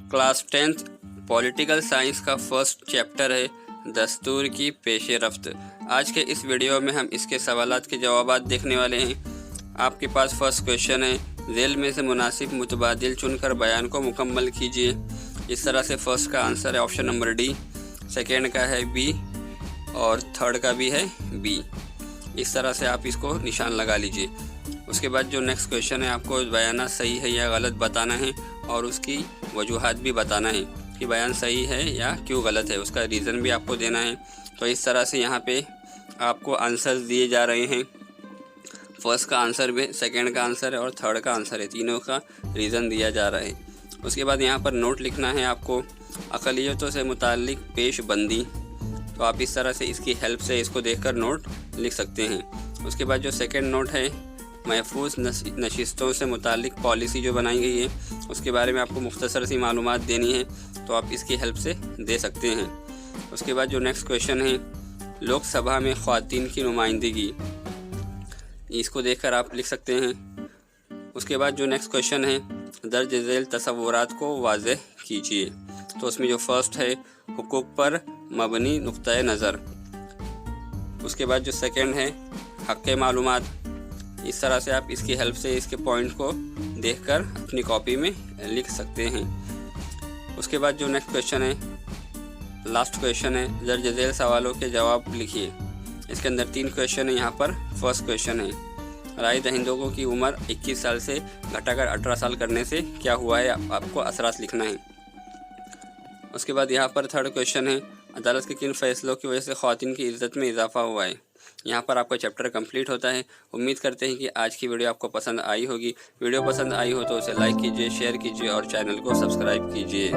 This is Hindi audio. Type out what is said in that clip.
क्लास 10th पॉलिटिकल साइंस का फर्स्ट चैप्टर है दस्तूर की पेश रफ्त। आज के इस वीडियो में हम इसके सवालात के जवाबात देखने वाले हैं। आपके पास फर्स्ट क्वेश्चन है, झेल में से मुनासिब मुतबादिल चुनकर बयान को मुकम्मल कीजिए। इस तरह से फर्स्ट का आंसर है ऑप्शन नंबर डी, सेकेंड का है बी और थर्ड का भी है बी। इस तरह से आप इसको निशान लगा लीजिए। उसके बाद जो नेक्स्ट क्वेश्चन है, आपको बयान सही है या गलत बताना है और उसकी वजूहात भी बताना है कि बयान सही है या क्यों गलत है, उसका रीज़न भी आपको देना है। तो इस तरह से यहाँ पे आपको आंसर्स दिए जा रहे हैं। फर्स्ट का आंसर भी, सेकंड का आंसर है और थर्ड का आंसर है, तीनों का रीज़न दिया जा रहा है। उसके बाद यहाँ पर नोट लिखना है आपको, अक़लियतों से मुताल्लिक़ पेशबंदी। तो आप इस तरह से इसकी हेल्प से इसको देखकर नोट लिख सकते हैं। उसके बाद जो सेकंड नोट है, महफूज नशिस्तों से मुताल्लिक़ पॉलिसी जो बनाई गई है उसके बारे में आपको मुख्तसर सी मालूमात देनी है, तो आप इसकी हेल्प से दे सकते हैं। उसके बाद जो नेक्स्ट क्वेश्चन है, लोकसभा में ख़वातीन की नुमाइंदगी, इसको देखकर आप लिख सकते हैं। उसके बाद जो नेक्स्ट क्वेश्चन है, दर्ज झेल तसव्वुरात को वाज़ेह कीजिए। तो उसमें जो फर्स्ट है, हुकूक पर मबनी नुक्ता नज़र। उसके बाद जो सेकंड है, हक़ मालूमात। इस तरह से आप इसकी हेल्प से इसके पॉइंट को देखकर अपनी कॉपी में लिख सकते हैं। उसके बाद जो नेक्स्ट क्वेश्चन है, लास्ट क्वेश्चन है, दर्ज झेल सवालों के जवाब लिखिए। इसके अंदर 3 क्वेश्चन है। यहाँ पर फर्स्ट क्वेश्चन है, राय दहिंदों की उम्र 21 साल से घटाकर 18 साल करने से क्या हुआ है, आपको असरात लिखना है। उसके बाद यहाँ पर थर्ड क्वेश्चन है, अदालत के किन फैसलों की वजह से ख़वातीन की इज़्ज़त में इजाफा हुआ है। यहाँ पर आपका चैप्टर कंप्लीट होता है। उम्मीद करते हैं कि आज की वीडियो आपको पसंद आई होगी। वीडियो पसंद आई हो तो उसे लाइक कीजिए, शेयर कीजिए और चैनल को सब्सक्राइब कीजिए।